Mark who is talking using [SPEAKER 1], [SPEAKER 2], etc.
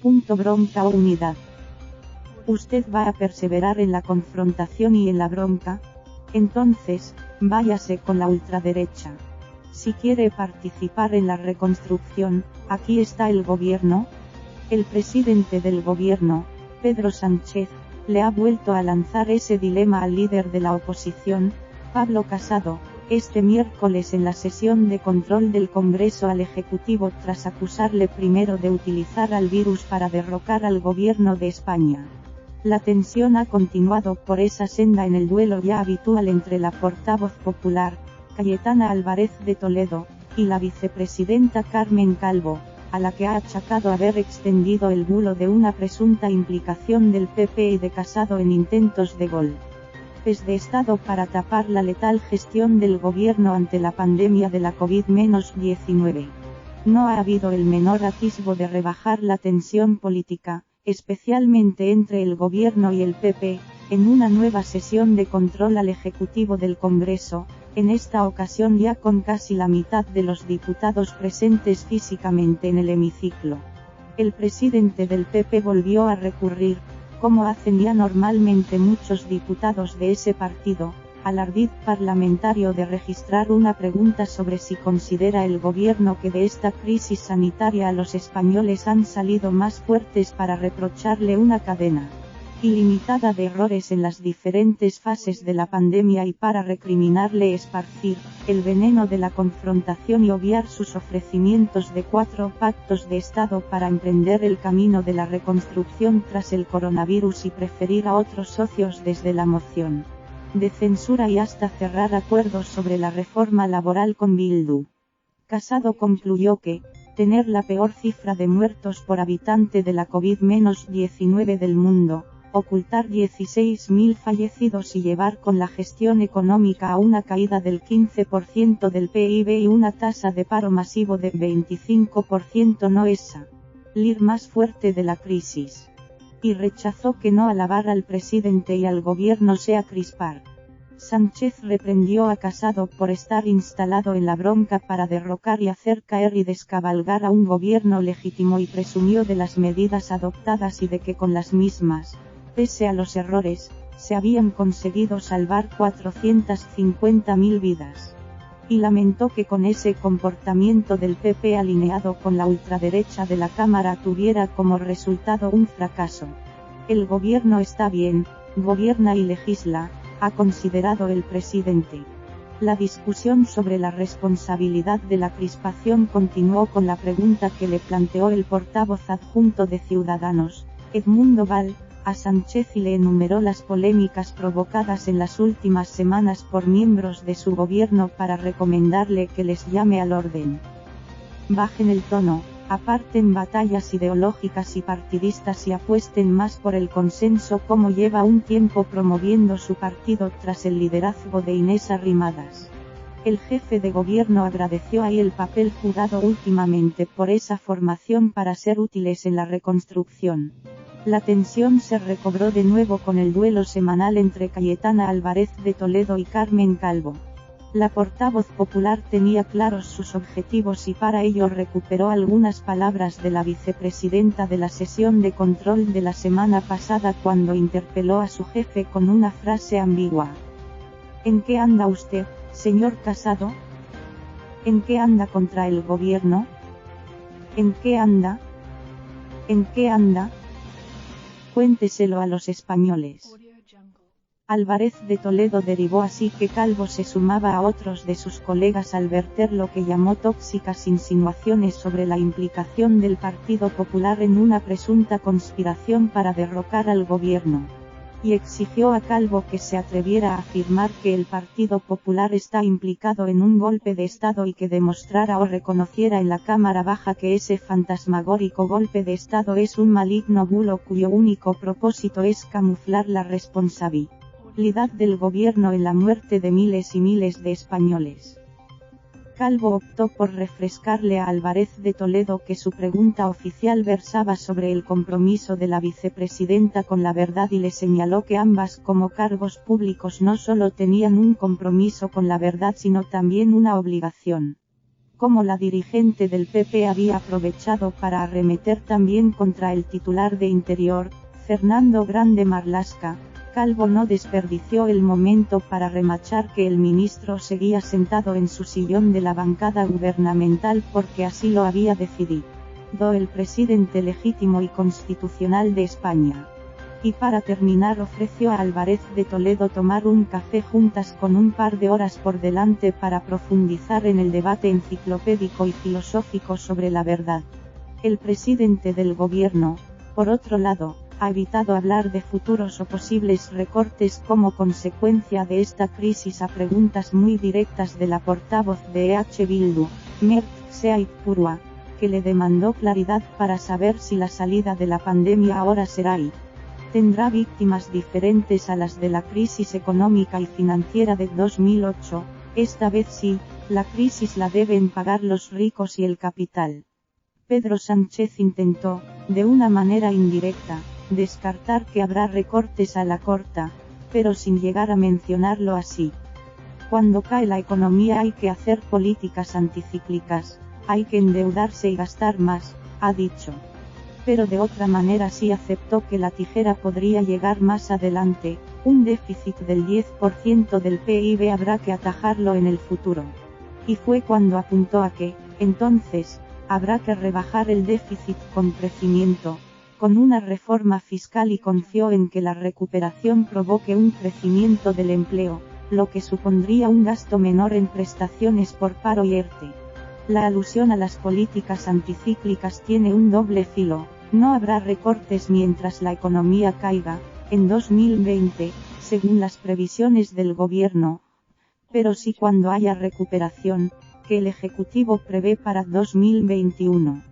[SPEAKER 1] Bronca o unidad. ¿Usted va a perseverar en la confrontación y en la bronca? Entonces, váyase con la ultraderecha. Si quiere participar en la reconstrucción, aquí está el gobierno. El presidente del gobierno, Pedro Sánchez, le ha vuelto a lanzar ese dilema al líder de la oposición, Pablo Casado, este miércoles en la sesión de control del Congreso al Ejecutivo tras acusarle primero de utilizar al virus para derrocar al gobierno de España. La tensión ha continuado por esa senda en el duelo ya habitual entre la portavoz popular, Cayetana Álvarez de Toledo, y la vicepresidenta Carmen Calvo, a la que ha achacado haber extendido el bulo de una presunta implicación del PP y de Casado en intentos de golpes de Estado para tapar la letal gestión del gobierno ante la pandemia de la COVID-19. No ha habido el menor atisbo de rebajar la tensión política, especialmente entre el gobierno y el PP, en una nueva sesión de control al Ejecutivo del Congreso, en esta ocasión ya con casi la mitad de los diputados presentes físicamente en el hemiciclo. El presidente del PP volvió a recurrir, como hacen ya normalmente muchos diputados de ese partido, al ardid parlamentario de registrar una pregunta sobre si considera el gobierno que de esta crisis sanitaria los españoles han salido más fuertes para reprocharle una cadena ilimitada de errores en las diferentes fases de la pandemia y para recriminarle esparcir el veneno de la confrontación y obviar sus ofrecimientos de 4 pactos de Estado para emprender el camino de la reconstrucción tras el coronavirus y preferir a otros socios desde la moción de censura y hasta cerrar acuerdos sobre la reforma laboral con Bildu. Casado concluyó que, tener la peor cifra de muertos por habitante de la COVID-19 del mundo, ocultar 16.000 fallecidos y llevar con la gestión económica a una caída del 15% del PIB y una tasa de paro masivo de 25% no es salir más fuerte de la crisis. Y rechazó que no alabar al presidente y al gobierno sea crispar. Sánchez reprendió a Casado por estar instalado en la bronca para derrocar y hacer caer y descabalgar a un gobierno legítimo y presumió de las medidas adoptadas y de que con las mismas, pese a los errores, se habían conseguido salvar 450.000 vidas. Y lamentó que con ese comportamiento del PP alineado con la ultraderecha de la Cámara tuviera como resultado un fracaso. El gobierno está bien, gobierna y legisla, ha considerado el presidente. La discusión sobre la responsabilidad de la crispación continuó con la pregunta que le planteó el portavoz adjunto de Ciudadanos, Edmundo Val, a Sánchez y le enumeró las polémicas provocadas en las últimas semanas por miembros de su gobierno para recomendarle que les llame al orden. Bajen el tono, aparten batallas ideológicas y partidistas y apuesten más por el consenso como lleva un tiempo promoviendo su partido tras el liderazgo de Inés Arrimadas. El jefe de gobierno agradeció ahí el papel jugado últimamente por esa formación para ser útiles en la reconstrucción. La tensión se recobró de nuevo con el duelo semanal entre Cayetana Álvarez de Toledo y Carmen Calvo. La portavoz popular tenía claros sus objetivos y para ello recuperó algunas palabras de la vicepresidenta de la sesión de control de la semana pasada cuando interpeló a su jefe con una frase ambigua. ¿En qué anda usted, señor Casado? ¿En qué anda contra el gobierno? ¿En qué anda? ¿En qué anda? Cuénteselo a los españoles. Álvarez de Toledo derivó así que Calvo se sumaba a otros de sus colegas al verter lo que llamó tóxicas insinuaciones sobre la implicación del Partido Popular en una presunta conspiración para derrocar al gobierno. Y exigió a Calvo que se atreviera a afirmar que el Partido Popular está implicado en un golpe de Estado y que demostrara o reconociera en la Cámara Baja que ese fantasmagórico golpe de Estado es un maligno bulo cuyo único propósito es camuflar la responsabilidad del gobierno en la muerte de miles y miles de españoles. Calvo optó por refrescarle a Álvarez de Toledo que su pregunta oficial versaba sobre el compromiso de la vicepresidenta con la verdad y le señaló que ambas como cargos públicos no solo tenían un compromiso con la verdad sino también una obligación. como la dirigente del PP había aprovechado para arremeter también contra el titular de Interior, Fernando Grande Marlaska, Calvo no desperdició el momento para remachar que el ministro seguía sentado en su sillón de la bancada gubernamental porque así lo había decidido el presidente legítimo y constitucional de España. Y para terminar ofreció a Álvarez de Toledo tomar un café juntas con un par de horas por delante para profundizar en el debate enciclopédico y filosófico sobre la verdad. El presidente del gobierno, por otro lado, ha evitado hablar de futuros o posibles recortes como consecuencia de esta crisis a preguntas muy directas de la portavoz de EH Bildu, Mertxe Saizpurua, que le demandó claridad para saber si la salida de la pandemia ahora será y tendrá víctimas diferentes a las de la crisis económica y financiera de 2008, esta vez sí, la crisis la deben pagar los ricos y el capital. Pedro Sánchez intentó, de una manera indirecta, descartar que habrá recortes a la corta, pero sin llegar a mencionarlo así. Cuando cae la economía hay que hacer políticas anticíclicas, hay que endeudarse y gastar más, ha dicho. Pero de otra manera sí aceptó que la tijera podría llegar más adelante, un déficit del 10% del PIB habrá que atajarlo en el futuro. Y fue cuando apuntó a que, entonces, habrá que rebajar el déficit con crecimiento, con una reforma fiscal, y confió en que la recuperación provoque un crecimiento del empleo, lo que supondría un gasto menor en prestaciones por paro y ERTE. La alusión a las políticas anticíclicas tiene un doble filo. No habrá recortes mientras la economía caiga, en 2020, según las previsiones del gobierno, pero sí cuando haya recuperación, que el Ejecutivo prevé para 2021.